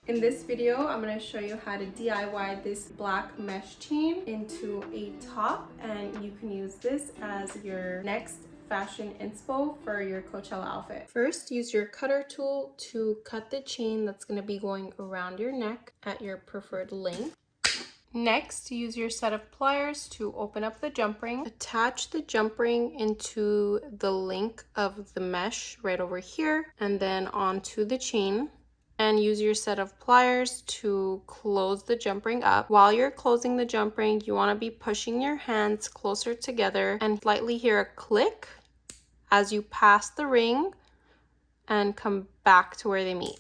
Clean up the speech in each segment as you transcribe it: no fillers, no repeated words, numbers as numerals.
In this video, I'm going to show you how to DIY this black mesh chain into a top, and you can use this as your next fashion inspo for your Coachella outfit. First, use your cutter tool to cut the chain that's going to be going around your neck at your preferred length. Next, use your set of pliers to open up the jump ring. Attach the jump ring into the link of the mesh right over here and then onto the chain. And use your set of pliers to close the jump ring up. While you're closing the jump ring, you want to be pushing your hands closer together and slightly hear a click as you pass the ring and come back to where they meet.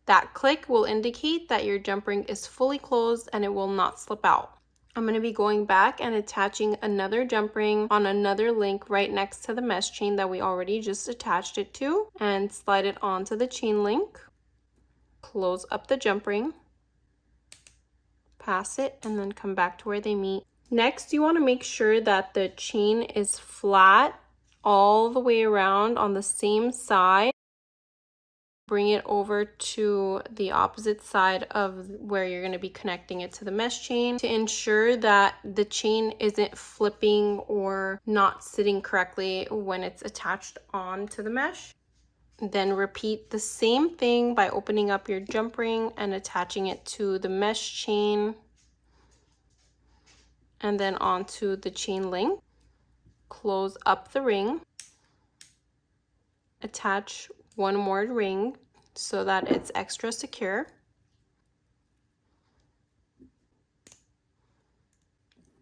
That click will indicate that your jump ring is fully closed and it will not slip out. I'm going to be going back and attaching another jump ring on another link right next to the mesh chain that we already just attached it to, and slide it onto the chain link. Close up the jump ring, pass it, and then come back to where they meet. Next, you want to make sure that the chain is flat all the way around on the same side. Bring it over to the opposite side of where you're going to be connecting it to the mesh chain to ensure that the chain isn't flipping or not sitting correctly when it's attached onto the mesh. Then repeat the same thing by opening up your jump ring and attaching it to the mesh chain and then onto the chain link. Close up the ring. Attach one more ring so that it's extra secure.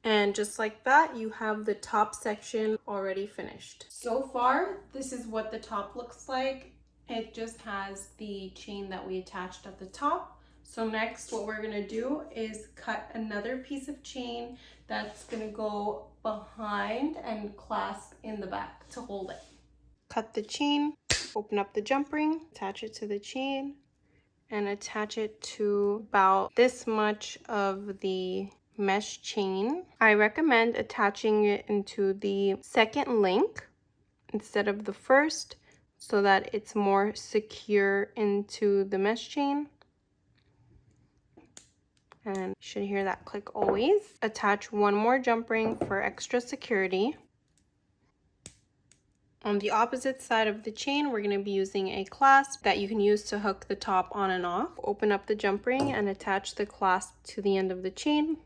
And just like that, you have the top section already finished. So far, this is what the top looks like. It just has the chain that we attached at the top. So next, what we're gonna do is cut another piece of chain that's gonna go behind and clasp in the back to hold it. Cut the chain. Open up the jump ring, attach it to the chain, and attach it to about this much of the mesh chain. I recommend attaching it into the second link instead of the first so that it's more secure into the mesh chain. And you should hear that click always. Attach one more jump ring for extra security. On the opposite side of the chain, we're going to be using a clasp that you can use to hook the top on and off. Open up the jump ring and attach the clasp to the end of the chain.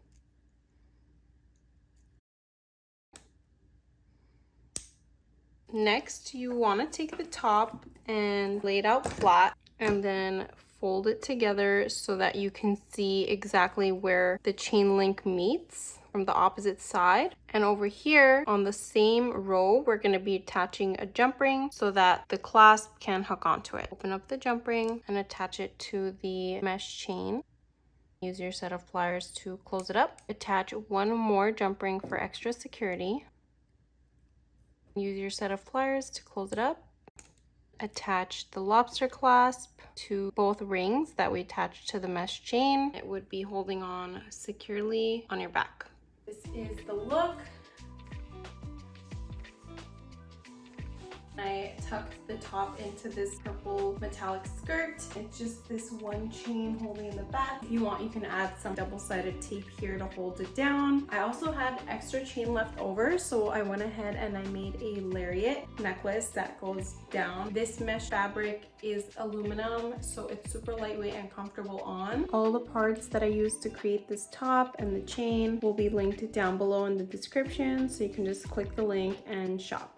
Next, you want to take the top and lay it out flat and then fold it together so that you can see exactly where the chain link meets from the opposite side. And over here on the same row, we're going to be attaching a jump ring so that the clasp can hook onto it. Open up the jump ring and attach it to the mesh chain. Use your set of pliers to close it up. Attach one more jump ring for extra security. Use your set of pliers to close it up. Attach the lobster clasp to both rings that we attached to the mesh chain. It would be holding on securely on your back. This is the look. I tucked the top into this purple metallic skirt. It's just this one chain holding the back. If you want, you can add some double-sided tape here to hold it down. I also had extra chain left over, so I went ahead and I made a lariat necklace that goes down. This mesh fabric is aluminum, so it's super lightweight and comfortable on. All the parts that I used to create this top and the chain will be linked down below in the description, so you can just click the link and shop.